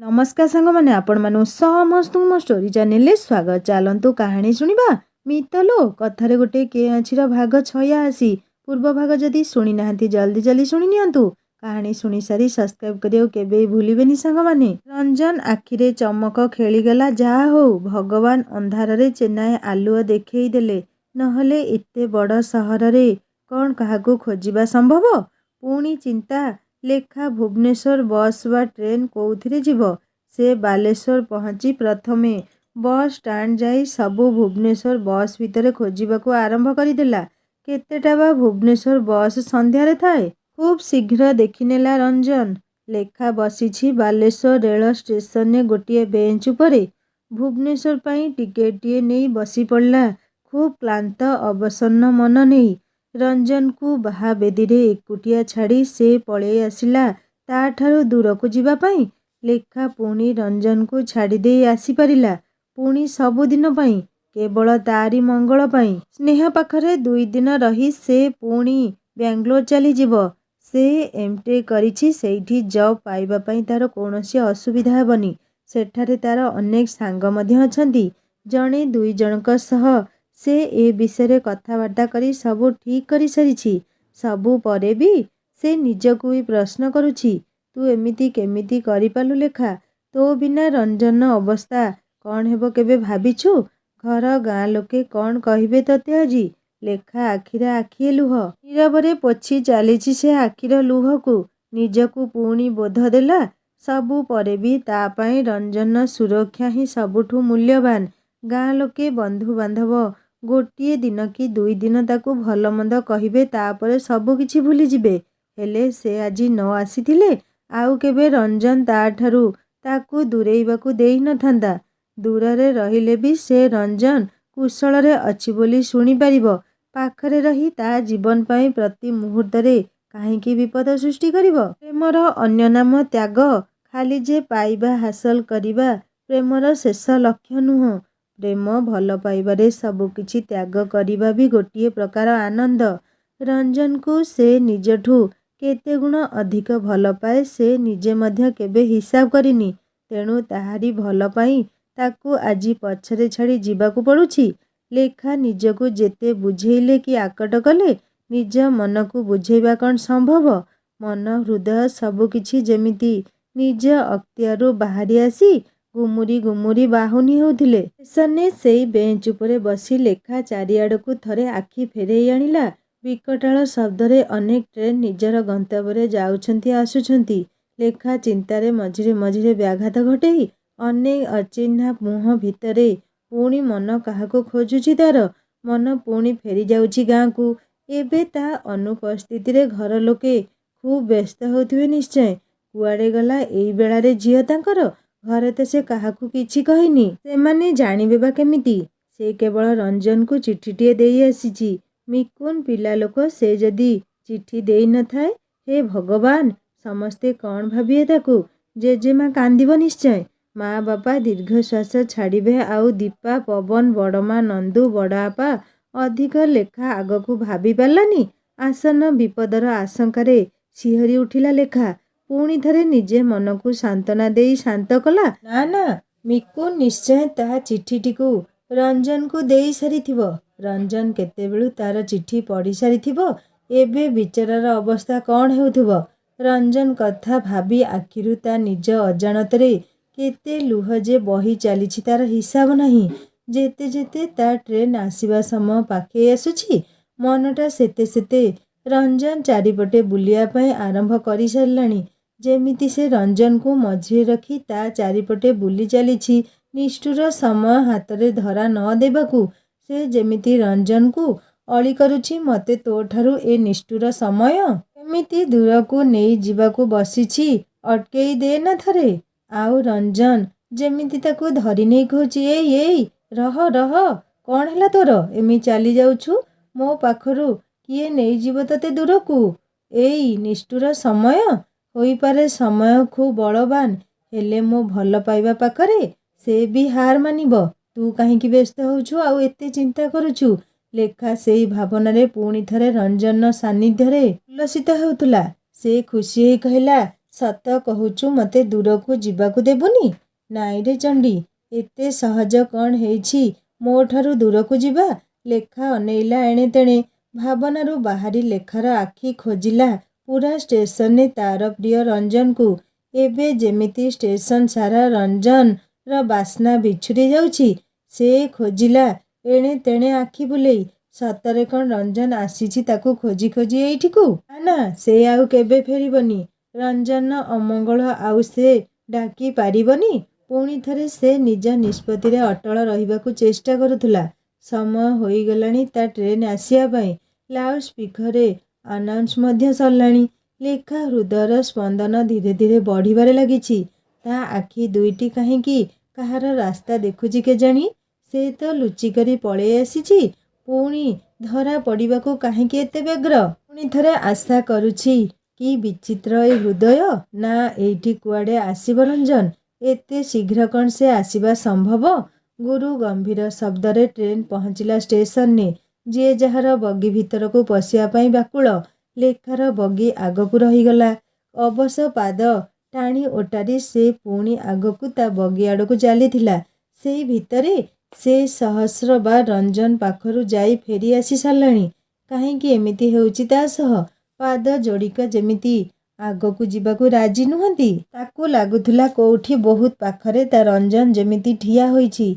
नमस्कार सांग मैंने आपण मानु समस्त मो स्टोरी चैनल स्वागत। चलतु कहानी शुणा मितलो कथार गोटे के अच्छी भाग 86 पूर्व भाग जदि शुणी ना जल्दी जल्दी शुणी नियंतु। कहानी शुणी सारी सब्सक्राइब करियो केबे भूलिबेनी सांग माने। रंजन आखिरे चमक खेलीगला। जहा हो भगवान अंधार रे चेन्नाए आलुओ देखई देले, नहले एते बड़ सहर रे कौन काहाकू खोजिबा संभव। पुणी चिंता लेखा भुवनेश्वर बस वा ट्रेन कौथिरे जीव। से बालेश्वर पहुँची प्रथमे बस स्टाण्ड जाई सबू भुवनेश्वर बस भितर खोजिबाकू आरंभ करिदेला। केतेटा बा भुवनेश्वर बस संध्यारे थाए। खूब शीघ्र देखिनेला रंजन। लेखा बसीछि बालेश्वर रेल स्टेशन गोटे बेंच उपरे। भुवनेश्वर पाई टिकेटिए नहीं बसी पड़ला। खूब क्लांत अवसन्न मन नहीं रंजन को बाहा बेदी रे एकुटिया छाड़ी से पळे आसिला ताठारु दूरकू जीवा पाई। लेखा पुणी रंजन को छाड़ी दे आसी परिला, पुणी सबुदिन पाई, केवल तारी मंगल पाई। स्नेहा पाखरे 2 दिन रही से पुणी बेंगलोर चली जीव। से एमटेक करिछि, सेठी जॉब पाइबा पाई तार कोनोसी असुविधा हेबनी। सेठारे तार अनेक सांग मध्य अछंती। जणे 2 जनक सह से ए विषय कथबार्ता करी सबू ठीक करी सारिछि। सबू परे भी से निजकू ही प्रश्न करुछि, तू एमिति केमिति करि पालु लेखा? तो बिना रंजन अवस्था कौन हेबो केबे भाबिछु? घर गाँ लोके कौन कहिबे तते आजी? लेखा आखिरे आखिए लुह नीरवरे पोछि चालिछि से आखिर लुहकू। निजकू पुणी बोध देला सबू परे भी ता पाई रंजन सुरक्षा ही सबुठु मूल्यवान। गाँ लोके बंधु बांधव गोटिए दिन कि 2 दिन ताकू भल मंद कहिबे, तापरे सबु किछि भूली जिबे। हेले से आजी न आसीथिले आउ केबे रंजन ताठारु ताकू दूरेइबाकू देई न थांदा। दूररे रहिले भी से रंजन कुशल रे अछि बोली शुणी पारिबो। पाखरे रही ता जीवन पाई प्रति मुहूर्त रे काहेकि विपद सृष्टि करिबो। प्रेमर अन्य नाम त्याग। खाली जे पाइबा हासिल करिबा प्रेमर शेष लक्ष्य नुह। प्रेम भल पाइबारे सबु किछि त्याग करिबा भी गोटिए प्रकार आनंद। रंजन को से निजठू केते गुण अधिक भल पाए से निजे मध्य केबे हिसाब करिनी। तेणु ताहारी भल पाई ताकू आजी पछरे छाड़ी जीवाकू पड़ुछि। लेखा निजकू जेते बुझेइले कि आकट कले निज मन को बुझेइबा कौन संभव। मन हृदय सबु किछि जेमिति निज अक्तियारू बाहरी आसी गुमुरी गुमुरी बाहुनी होउथिले। स्टेशने सेई बेंच उपरे बसी लेखा चारिआडकू थरे आखि फेरेई आनिला। विकटाळ शब्दरे अनेक ट्रेन निजर गंतव्ୟରେ जाउछंती आसुछंती। लेखा चिंतारे मझिरे मझिरे व्याघात घटेई अनेक अचिन्हा मुह भितरे पुणी मन काहाकू खोजुछि। तार मन पुणी फेरी जाउछि गाँकू। एबे ता अनुपस्थितिरे घर लोके खूब व्यस्त होउथिबे निश्चय। कुआडे गला एई बेलारे झियो तांकर? घरे तो से काहाकू किछि कहिनी। सेमाने जानिबे बा केमिति? से केवल रंजन को चिठीटिए देई आसीछि। मिकुन पिला लोक से जदि चिठी देई न थाए, हे भगवान समस्ते कौन भाबिए ताकू? जेजेमा कांदिबो निश्चय। माँ बापा दीर्घश्वास छाड़िबे। आउ दीपा पवन बड़मा नंदू बड़ापा अधिक लेखा आगकू भाबी पारलानी। आसन विपदर आशंकारे सिहरी उठिला लेखा। पुणी थरे निजे मन को सांत्वना देई शांत कला। ना ना मिकुन निश्चय ता चिठीटिकू रंजन को देई सारिथिबो। रंजन केतेबेलू तार चिठी पढ़ी सारिथिबो। एबे बिचारार अवस्था कौन हेउथिबो? रंजन कथा भाबी आखिरु ता निज अजाणतरे केते लुह जे बही चालिछि तार हिसाब नहीं। जेते जेते ता ट्रेन आसीबा समय पाखे आसुछि मनटा सेते सेते रंजन चारिपटे बुलिया पाई आरंभ करि सारिलाणी। जेमिति से रंजन को मझिरे रखी ता चारिपटे बुली चालिछि निष्ठुर समय हातरे धरा न देबाकू। से जेमिति रंजन को अली करुछि, मते तोठारु ए निष्ठुर समय एमिति दूरकू नेई जीवाकू बसिछि, अटकेई दे न थरे। आउ रंजन जेमिति ताकू धरी नेई कहूछि, एई एई रह रह कौन हैला तोर? एमि चाली जाउछु मो पाखरु किए नेई जीव तते दूरकू? एई निष्ठुर समय होई पारे समय खूब बलवान, हेले मो भल पाइबा पाखरे से भी हार मानिबो। तू काहेकि व्यस्त होउछु आउ एते चिंता करुछु? लेखा सेई भावनारे पुणी थरे रंजन सान्निध्यरे उल्लसित हेउथुला। से खुशी होई कहिला, ସତ କହୁଛୁ ମୋତେ ଦୂରକୁ ଯିବାକୁ ଦେବୁନି? ନାଇଁରେ ଚଣ୍ଡୀ, ଏତେ ସହଜ କ'ଣ ହେଇଛି ମୋଠାରୁ ଦୂରକୁ ଯିବା? ଲେଖା ଅନେଇଲା ଏଣେ ତେଣେ। ଭାବନାରୁ ବାହାରି ଲେଖାର ଆଖି ଖୋଜିଲା ପୂରା ଷ୍ଟେସନରେ ତା'ର ପ୍ରିୟ ରଞ୍ଜନକୁ। ଏବେ ଯେମିତି ଷ୍ଟେସନ ସାରା ରଞ୍ଜନର ବାସ୍ନା ବିଛୁରି ଯାଉଛି। ସେ ଖୋଜିଲା ଏଣେ ତେଣେ ଆଖି ବୁଲେଇ। ସତରେ କ'ଣ ରଞ୍ଜନ ଆସିଛି ତାକୁ ଖୋଜି ଖୋଜି ଏଇଠିକୁ? ନା ନା, ସେ ଆଉ କେବେ ଫେରିବନି। ରଞ୍ଜନର ଅମଙ୍ଗଳ ଆଉ ସେ ଡାକି ପାରିବନି। ପୁଣି ଥରେ ସେ ନିଜ ନିଷ୍ପତ୍ତିରେ ଅଟଳ ରହିବାକୁ ଚେଷ୍ଟା କରୁଥିଲା। ସମୟ ହୋଇଗଲାଣି ତା ଟ୍ରେନ୍ ଆସିବା ପାଇଁ। ଲାଉଡ୍ ସ୍ପିକରରେ ଆନାଉନ୍ସ ମଧ୍ୟ ସରିଲାଣି। ଲେଖା ହୃଦୟର ସ୍ପନ୍ଦନ ଧୀରେ ଧୀରେ ବଢ଼ିବାରେ ଲାଗିଛି। ତା ଆଖି ଦୁଇଟି କାହିଁକି କାହାର ରାସ୍ତା ଦେଖୁଛି କେଜାଣି? ସେ ତ ଲୁଚିକରି ପଳେଇ ଆସିଛି, ପୁଣି ଧରା ପଡ଼ିବାକୁ କାହିଁକି ଏତେ ବ୍ୟଗ୍ର? ପୁଣି ଥରେ ଆଶା କରୁଛି। କି ବିଚିତ୍ର ଏ ହୃଦୟ! ନା, ଏଇଠି କୁଆଡ଼େ ଆସିବ ରଞ୍ଜନ? ଏତେ ଶୀଘ୍ର କ'ଣ ସେ ଆସିବା ସମ୍ଭବ? ଗୁରୁ ଗମ୍ଭୀର ଶବ୍ଦରେ ଟ୍ରେନ୍ ପହଞ୍ଚିଲା ଷ୍ଟେସନରେ। ଯିଏ ଯାହାର ବଗି ଭିତରକୁ ପଶିବା ପାଇଁ ବ୍ୟାକୁଳ। ଲେଖାର ବଗି ଆଗକୁ ରହିଗଲା। ଅବଶ ପାଦ ଟାଣି ଓଟାରି ସେ ପୁଣି ଆଗକୁ ତା ବଗି ଆଡ଼କୁ ଚାଲିଥିଲା। ସେଇ ଭିତରେ ସେ ସହସ୍ର ବାର ରଞ୍ଜନ ପାଖରୁ ଯାଇ ଫେରି ଆସି ସାରିଲାଣି। କାହିଁକି ଏମିତି ହେଉଛି ତା ସହ? ପାଦ ଯୋଡ଼ିକ ଯେମିତି ଆଗକୁ ଯିବାକୁ ରାଜି ନୁହନ୍ତି। ତାକୁ ଲାଗୁଥିଲା କୋଉଠି ବହୁତ ପାଖରେ ତା ରଞ୍ଜନ ଯେମିତି ଠିଆ ହୋଇଛି।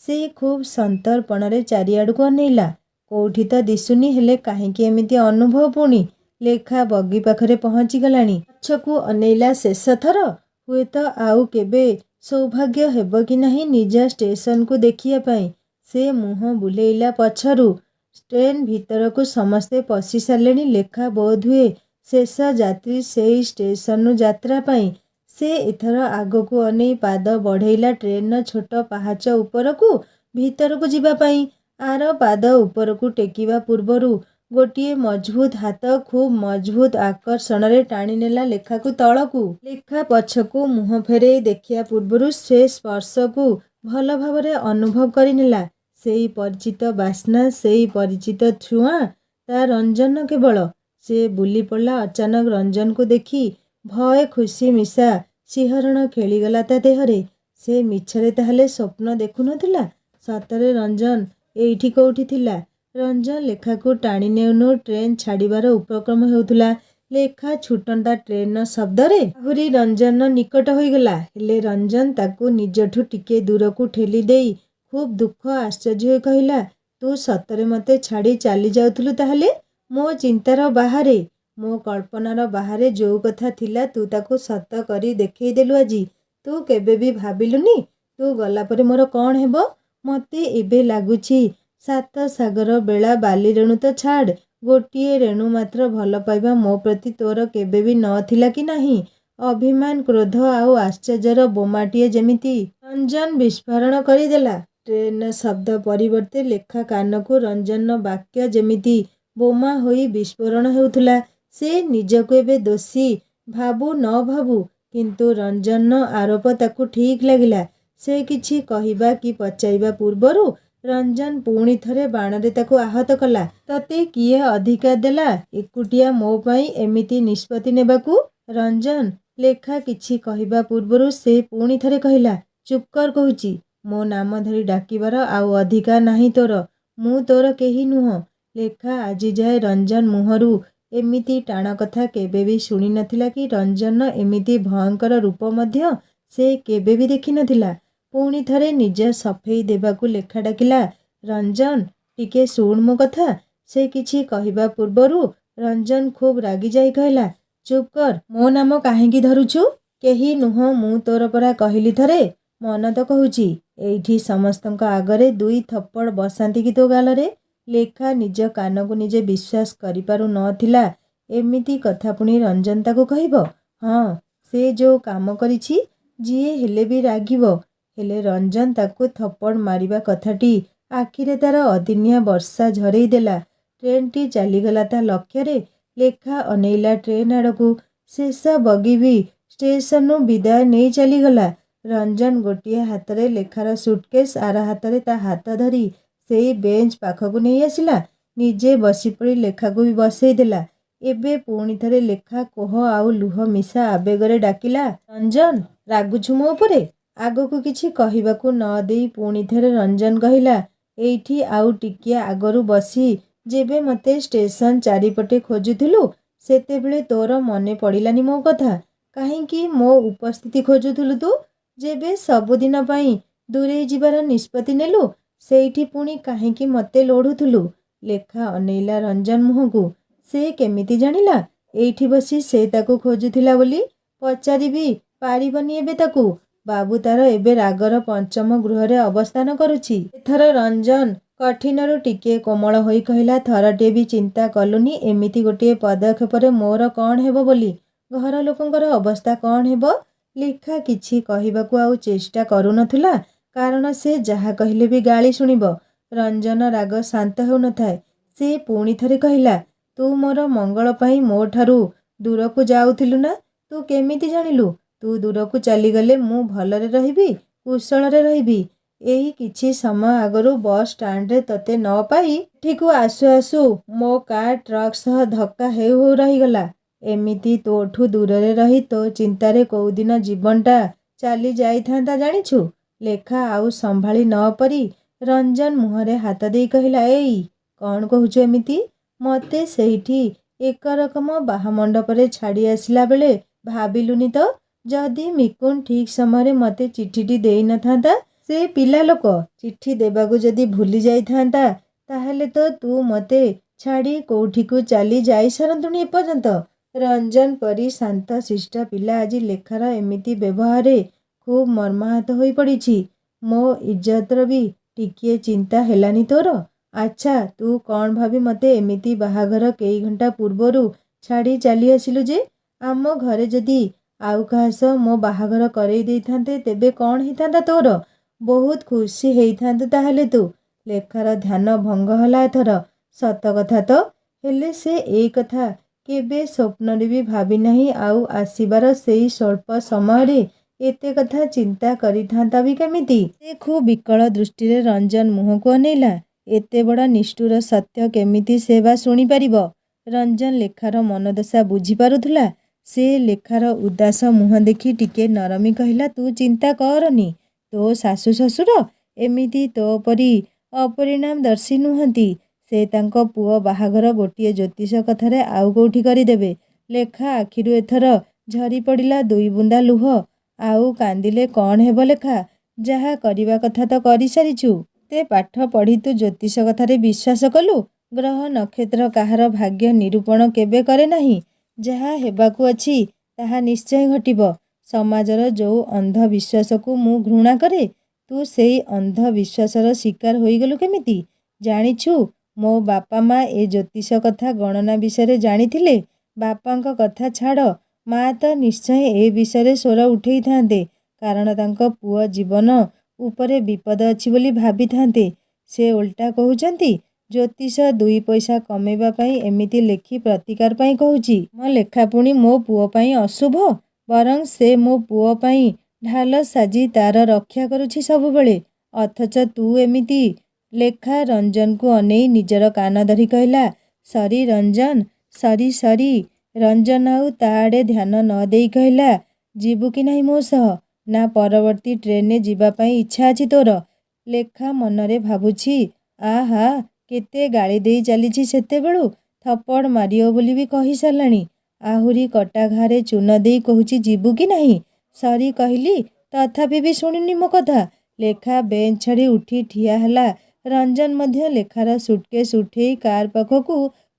ସେ ଖୁବ୍ ସନ୍ତର୍ପଣରେ ଚାରିଆଡ଼କୁ ଅନେଇଲା। କୋଉଠି ତ ଦିଶୁନି, ହେଲେ କାହିଁକି ଏମିତି ଅନୁଭବ ପୁଣି? ଲେଖା ବଗି ପାଖରେ ପହଞ୍ଚିଗଲାଣି। ପଛକୁ ଅନେଇଲା ଶେଷ ଥର। ହୁଏତ ଆଉ କେବେ ସୌଭାଗ୍ୟ ହେବ କି ନାହିଁ ନିଜ ଷ୍ଟେସନକୁ ଦେଖିବା ପାଇଁ। ସେ ମୁହଁ ବୁଲେଇଲା ପଛରୁ। ଟ୍ରେନ୍ ଭିତରକୁ ସମସ୍ତେ ପଶି ସାରିଲେଣି। ଲେଖା ବୋଧହୁଏ ଶେଷ ଯାତ୍ରୀ ସେଇ ଷ୍ଟେସନରୁ ଯାତ୍ରା ପାଇଁ। ସେ ଏଥର ଆଗକୁ ଅନେଇ ପାଦ ବଢ଼େଇଲା ଟ୍ରେନ୍ର ଛୋଟ ପାହାଚ ଉପରକୁ ଭିତରକୁ ଯିବା ପାଇଁ। ଆର ପାଦ ଉପରକୁ ଟେକିବା ପୂର୍ବରୁ ଗୋଟିଏ ମଜବୁତ ହାତ ଖୁବ୍ ମଜବୁତ ଆକର୍ଷଣରେ ଟାଣିନେଲା ଲେଖାକୁ ତଳକୁ। ଲେଖା ପଛକୁ ମୁହଁ ଫେରେଇ ଦେଖିବା ପୂର୍ବରୁ ସେ ସ୍ପର୍ଶକୁ ଭଲ ଭାବରେ ଅନୁଭବ କରିନେଲା। ସେଇ ପରିଚିତ ବାସ୍ନା, ସେଇ ପରିଚିତ ଛୁଆଁ। ତା ରଞ୍ଜନ କେବଳ। ସେ ବୁଲି ପଡ଼ିଲା ଅଚାନକ ରଞ୍ଜନକୁ ଦେଖି। ଭୟ ଖୁସି ମିଶା ଶିହରଣ ଖେଳିଗଲା ତା ଦେହରେ। ସେ ମିଛରେ ତାହେଲେ ସ୍ୱପ୍ନ ଦେଖୁନଥିଲା। ସତରେ ରଞ୍ଜନ ଏଇଠି କୋଉଠି ଥିଲା। ରଞ୍ଜନ ଲେଖାକୁ ଟାଣି ନେଉ ନେଉ ଟ୍ରେନ୍ ଛାଡ଼ିବାର ଉପକ୍ରମ ହେଉଥିଲା। ଲେଖା ଛୁଟନ୍ତା ଟ୍ରେନ୍ର ଶବ୍ଦରେ ଆହୁରି ରଞ୍ଜନର ନିକଟ ହୋଇଗଲା। ହେଲେ ରଞ୍ଜନ ତାକୁ ନିଜଠୁ ଟିକେ ଦୂରକୁ ଠେଲି ଦେଇ ଖୁବ୍ ଦୁଃଖ ଆଶ୍ଚର୍ଯ୍ୟ ହୋଇ କହିଲା, ତୁ ସତରେ ମୋତେ ଛାଡ଼ି ଚାଲି ଯାଉଥିଲୁ ତାହେଲେ? ମୋ ଚିନ୍ତାର ବାହାରେ, ମୋ କଳ୍ପନାର ବାହାରେ ଯୋଉ କଥା ଥିଲା ତୁ ତାକୁ ସତ କରି ଦେଖେଇ ଦେଲୁ ଆଜି। ତୁ କେବେ ବି ଭାବିଲୁନି ତୁ ଗଲାପରେ ମୋର କ'ଣ ହେବ? ମୋତେ ଏବେ ଲାଗୁଛି ସାତ ସାଗର ବେଳା ବାଲି ରେଣୁ ତ ଛାଡ଼, ଗୋଟିଏ ରେଣୁ ମାତ୍ର ଭଲ ପାଇବା ମୋ ପ୍ରତି ତୋର କେବେ ବି ନଥିଲା କି ନାହିଁ। ଅଭିମାନ, କ୍ରୋଧ ଆଉ ଆଶ୍ଚର୍ଯ୍ୟର ବୋମାଟିଏ ଯେମିତି ରଞ୍ଜନ ବିସ୍ଫୋରଣ କରିଦେଲା। ଟ୍ରେନ୍ର ଶବ୍ଦ ପରିବର୍ତ୍ତେ ଲେଖା କାନକୁ ରଞ୍ଜନର ବାକ୍ୟ ଯେମିତି ବୋମା ହୋଇ ବିସ୍ଫୋରଣ ହେଉଥିଲା। ସେ ନିଜକୁ ଏବେ ଦୋଷୀ ଭାବୁ ନ ଭାବୁ, କିନ୍ତୁ ରଞ୍ଜନର ଆରୋପ ତାକୁ ଠିକ୍ ଲାଗିଲା। ସେ କିଛି କହିବା କି ପଚାରିବା ପୂର୍ବରୁ ରଞ୍ଜନ ପୁଣି ଥରେ ବାଣରେ ତାକୁ ଆହତ କଲା। ତତେ କିଏ ଅଧିକାର ଦେଲା ଏକୁଟିଆ ମୋ ପାଇଁ ଏମିତି ନିଷ୍ପତ୍ତି ନେବାକୁ? ରଞ୍ଜନ ଲେଖା କିଛି କହିବା ପୂର୍ବରୁ ସେ ପୁଣି ଥରେ କହିଲା, ଚୁପ୍ କର କହୁଛି। ମୋ ନାମ ଧରି ଡାକିବାର ଆଉ ଅଧିକାର ନାହିଁ ତୋର। ମୁଁ ତୋର କେହି ନୁହଁ। ଲେଖା ଆଜିଯାଏ ରଞ୍ଜନ ମୁହଁରୁ ଏମିତି ଟାଣ କଥା କେବେ ବି ଶୁଣି ନଥିଲା କି ରଞ୍ଜନର ଏମିତି ଭୟଙ୍କର ରୂପ ମଧ୍ୟ ସେ କେବେ ବି ଦେଖିନଥିଲା। ପୁଣି ଥରେ ନିଜ ସଫେଇ ଦେବାକୁ ଲେଖା ଡାକିଲା, ରଞ୍ଜନ ଟିକେ ଶୁଣ ମୋ କଥା। ସେ କିଛି କହିବା ପୂର୍ବରୁ ରଞ୍ଜନ ଖୁବ୍ ରାଗିଯାଇ କହିଲା, ଚୁପ୍ କର। ମୋ ନାମ କାହିଁକି ଧରୁଛୁ? କେହି ନୁହଁ ମୁଁ ତୋର ପରା କହିଲି ଥରେ। ମନ ତ କହୁଛି। ଏଇଠି ସମସ୍ତଙ୍କ ଆଗରେ ଦୁଇ ଥପ୍ପଡ଼ ବସାନ୍ତି କି ତୋ ଗାଲରେ? ଲେଖା ନିଜ କାନକୁ ନିଜେ ବିଶ୍ୱାସ କରିପାରୁ ନଥିଲା। ଏମିତି କଥା ପୁଣି ରଞ୍ଜନ ତାକୁ କହିବ? ହଁ, ସେ ଯୋଉ କାମ କରିଛି ଯିଏ ହେଲେ ବି ରାଗିବ। ହେଲେ ରଞ୍ଜନ ତାକୁ ଥପ୍ପଡ଼ ମାରିବା କଥାଟି ଆଖିରେ ତାର ଅଦିନିଆ ବର୍ଷା ଝରେଇ ଦେଲା। ଟ୍ରେନ୍ଟି ଚାଲିଗଲା ତା ଲକ୍ଷ୍ୟରେ। ଲେଖା ଅନେଇଲା ଟ୍ରେନ୍ ଆଡ଼କୁ। ଶେଷ ବଗି ବି ଷ୍ଟେସନରୁ ବିଦାୟ ନେଇ ଚାଲିଗଲା। ରଞ୍ଜନ ଗୋଟିଏ ହାତରେ ଲେଖାର ସୁଟକେସ୍, ଆର ହାତରେ ତା ହାତ ଧରି ସେଇ ବେଞ୍ଚ ପାଖକୁ ନେଇ ଆସିଲା। ନିଜେ ବସିପଡ଼ି ଲେଖାକୁ ବି ବସେଇ ଦେଲା। ଏବେ ପୁଣି ଥରେ ଲେଖା କୋହ ଆଉ ଲୁହ ମିଶା ଆବେଗରେ ଡାକିଲା, ରଞ୍ଜନ, ରାଗୁଛୁ ମୋ ଉପରେ? ଆଗକୁ କିଛି କହିବାକୁ ନ ଦେଇ ପୁଣି ଥରେ ରଞ୍ଜନ କହିଲା, ଏଇଠି ଆଉ ଟିକିଏ ଆଗରୁ ବସି ଯେବେ ମୋତେ ଷ୍ଟେସନ ଚାରିପଟେ ଖୋଜୁଥିଲୁ ସେତେବେଳେ ତୋର ମନେ ପଡ଼ିଲାନି ମୋ କଥା? କାହିଁକି ମୋ ଉପସ୍ଥିତି ଖୋଜୁଥିଲୁ ତୁ? ଯେବେ ସବୁଦିନ ପାଇଁ ଦୂରେଇ ଯିବାର ନିଷ୍ପତ୍ତି ନେଲୁ ସେଇଠି ପୁଣି କାହିଁକି ମୋତେ ଲୋଡ଼ୁଥିଲୁ? ଲେଖା ଅନେଇଲା ରଞ୍ଜନ ମୁହଁକୁ। ସେ କେମିତି ଜାଣିଲା ଏଇଠି ବସି ସେ ତାକୁ ଖୋଜୁଥିଲା ବୋଲି? ପଚାରିବି ପାରିବନି ଏବେ ତାକୁ। ବାବୁ ତାର ଏବେ ରାଗର ପଞ୍ଚମ ଗୃହରେ ଅବସ୍ଥାନ କରୁଛି। ଏଥର ରଞ୍ଜନ କଠିନରୁ ଟିକିଏ କୋମଳ ହୋଇ କହିଲା, ଥରଟିଏ ବି ଚିନ୍ତା କଲୁନି ଏମିତି ଗୋଟିଏ ପଦକ୍ଷେପରେ ମୋର କ'ଣ ହେବ ବୋଲି? ଘର ଲୋକଙ୍କର ଅବସ୍ଥା କ'ଣ ହେବ? ଲେଖା କିଛି କହିବାକୁ ଆଉ ଚେଷ୍ଟା କରୁନଥିଲା, କାରଣ ସେ ଯାହା କହିଲେ ବି ଗାଳି ଶୁଣିବ। ରଞ୍ଜନ ରାଗ ଶାନ୍ତ ହେଉନଥାଏ। ସେ ପୁଣି ଥରେ କହିଲା, ତୁ ମୋର ମଙ୍ଗଳ ପାଇଁ ମୋ ଠାରୁ ଦୂରକୁ ଯାଉଥିଲୁ ନା? ତୁ କେମିତି ଜାଣିଲୁ ତୁ ଦୂରକୁ ଚାଲିଗଲେ ମୁଁ ଭଲରେ ରହିବି, କୁଶଳରେ ରହିବି? ଏଇ କିଛି ସମୟ ଆଗରୁ ବସ୍ ଷ୍ଟାଣ୍ଡରେ ତୋତେ ନ ପାଇ ଏଠିକୁ ଆସୁ ଆସୁ ମୋ କାର୍ ଟ୍ରକ୍ ସହ ଧକ୍କା ହେଉ ହେଉ ରହିଗଲା। ଏମିତି ତୋଠୁ ଦୂରରେ ରହି ତୋ ଚିନ୍ତାରେ କୋଉଦିନ ଜୀବନଟା ଚାଲି ଯାଇଥାନ୍ତା ଜାଣିଛୁ? ଲେଖା ଆଉ ସମ୍ଭାଳି ନ ପାରି ରଞ୍ଜନ ମୁହଁରେ ହାତ ଦେଇ କହିଲା, ଏଇ କ'ଣ କହୁଛୁ ଏମିତି? ମୋତେ ସେଇଠି ଏକରକମ ବାହାମଣ୍ଡପରେ ଛାଡ଼ି ଆସିଲା ବେଳେ ଭାବିଲୁନି ତ? ଯଦି ମିକୁନ ଠିକ୍ ସମୟରେ ମୋତେ ଚିଠିଟି ଦେଇନଥାନ୍ତା, ସେ ପିଲା ଲୋକ ଚିଠି ଦେବାକୁ ଯଦି ଭୁଲି ଯାଇଥାନ୍ତା, ତାହେଲେ ତ ତୁ ମୋତେ ଛାଡ଼ି କୋଉଠିକୁ ଚାଲି ଯାଇସାରନ୍ତୁଣି ଏପର୍ଯ୍ୟନ୍ତ। ରଞ୍ଜନ ପରି ଶାନ୍ତ ଶିଷ୍ଟ ପିଲା ଆଜି ଲେଖାର ଏମିତି ବ୍ୟବହାରରେ ଖୁବ୍ ମର୍ମାହତ ହୋଇ ପଡ଼ିଛି। ମୋ ଇଜ୍ଜତର ବି ଟିକିଏ ଚିନ୍ତା ହେଲାନି ତୋର? ଆଚ୍ଛା, ତୁ କ'ଣ ଭାବି ମୋତେ ଏମିତି ବାହାଘର କେଇ ଘଣ୍ଟା ପୂର୍ବରୁ ଛାଡ଼ି ଚାଲି ଆସିଲୁ ଯେ? ଆମ ଘରେ ଯଦି ଆଉ କାହା ସହ ମୋ ବାହାଘର କରେଇ ଦେଇଥାନ୍ତେ ତେବେ କ'ଣ ହେଇଥାନ୍ତା ତୋର? ବହୁତ ଖୁସି ହେଇଥାନ୍ତୁ ତାହେଲେ ତୁ। ଲେଖାର ଧ୍ୟାନ ଭଙ୍ଗ ହେଲା ଏଥର। ସତ କଥା ତ? ହେଲେ ସେ ଏଇ କଥା କେବେ ସ୍ୱପ୍ନରେ ବି ଭାବିନାହିଁ ଆଉ ଆସିବାର ସେଇ ସ୍ୱଳ୍ପ ସମୟରେ ଏତେ କଥା ଚିନ୍ତା କରିଥାନ୍ତା ବି କେମିତି? ସେ ଖୁବ୍ ବିକଳ ଦୃଷ୍ଟିରେ ରଞ୍ଜନ ମୁହଁକୁ ଅନେଇଲା। ଏତେ ବଡ଼ ନିଷ୍ଠୁର ସତ୍ୟ କେମିତି ସେ ବା ଶୁଣିପାରିବ? ରଞ୍ଜନ ଲେଖାର ମନଦଶା ବୁଝିପାରୁଥିଲା। ସେ ଲେଖାର ଉଦାସ ମୁହଁ ଦେଖି ଟିକିଏ ନରମି କହିଲା, ତୁ ଚିନ୍ତା କରନି। ତୋ ଶାଶୁ ଶ୍ୱଶୁର ଏମିତି ତୋ ପରି ଅପରିଣାମଦର୍ଶୀ ନୁହନ୍ତି। ସେ ତାଙ୍କ ପୁଅ ବାହାଘର ଗୋଟିଏ ଜ୍ୟୋତିଷ କଥାରେ ଆଉ କୋଉଠି କରିଦେବେ। ଲେଖା ଆଖିରୁ ଏଥର ଝରି ପଡ଼ିଲା ଦୁଇ ବୁନ୍ଦା ଲୁହ। ଆଉ କାନ୍ଦିଲେ କ'ଣ ହେବ ଲେଖା? ଯାହା କରିବା କଥା ତ କରିସାରିଛୁ। ଏତେ ପାଠ ପଢ଼ି ତୁ ଜ୍ୟୋତିଷ କଥାରେ ବିଶ୍ୱାସ କଲୁ? ଗ୍ରହ ନକ୍ଷତ୍ର କାହାର ଭାଗ୍ୟ ନିରୂପଣ କେବେ କରେ ନାହିଁ। ଯାହା ହେବାକୁ ଅଛି ତାହା ନିଶ୍ଚୟ ଘଟିବ। ସମାଜର ଯୋଉ ଅନ୍ଧବିଶ୍ୱାସକୁ ମୁଁ ଘୃଣା କରେ, ତୁ ସେଇ ଅନ୍ଧବିଶ୍ୱାସର ଶିକାର ହୋଇଗଲୁ କେମିତି? ଜାଣିଛୁ, ମୋ ବାପା ମା ଏ ଜ୍ୟୋତିଷ କଥା ଗଣନା ବିଷୟରେ ଜାଣିଥିଲେ। ବାପାଙ୍କ କଥା ଛାଡ଼, ମା ତ ନିଶ୍ଚୟ ଏ ବିଷୟରେ ସ୍ୱର ଉଠେଇଥାନ୍ତେ, କାରଣ ତାଙ୍କ ପୁଅ ଜୀବନ ଉପରେ ବିପଦ ଅଛି ବୋଲି ଭାବିଥାନ୍ତେ। ସେ ଓଲଟା କହୁଛନ୍ତି ଜ୍ୟୋତିଷ ଦୁଇ ପଇସା କମେଇବା ପାଇଁ ଏମିତି ଲେଖି ପ୍ରତିକାର ପାଇଁ କହୁଛି। ମୋ ଲେଖା ପୁଣି ମୋ ପୁଅ ପାଇଁ ଅଶୁଭ? ବରଂ ସେ ମୋ ପୁଅ ପାଇଁ ଢାଲ ସାଜି ତାର ରକ୍ଷା କରୁଛି ସବୁବେଳେ। ଅଥଚ ତୁ ଏମିତି। ଲେଖା ରଞ୍ଜନକୁ ଅନେଇ ନିଜର କାନ ଧରି କହିଲା, ସରି ରଞ୍ଜନ, ସରି। ରଞ୍ଜନ ଆଉ ତା ଆଡ଼େ ଧ୍ୟାନ ନ ଦେଇ କହିଲା, ଯିବୁ କି ନାହିଁ ମୋ ସହ? ନା ପରବର୍ତ୍ତୀ ଟ୍ରେନରେ ଯିବା ପାଇଁ ଇଚ୍ଛା ଅଛି ତୋର? ଲେଖା ମନରେ ଭାବୁଛି, ଆହା, କେତେ ଗାଳି ଦେଇ ଚାଲିଛି ସେତେବେଳୁ। ଥପଡ଼ ମାରିବ ବୋଲି ବି କହିସାରିଲାଣି। ଆହୁରି କଟା ଘାରେ ଚୂନ ଦେଇ କହୁଛି ଯିବୁ କି ନାହିଁ? ସରି କହିଲି, ତଥାପି ବି ଶୁଣିନି ମୋ କଥା। ଲେଖା ବେଞ୍ଚ ଛାଡ଼ି ଉଠି ଠିଆ ହେଲା। ରଞ୍ଜନ ମଧ୍ୟ ଲେଖାର ସୁଟକେସ୍ ଉଠେଇ କାର୍ ପାଖକୁ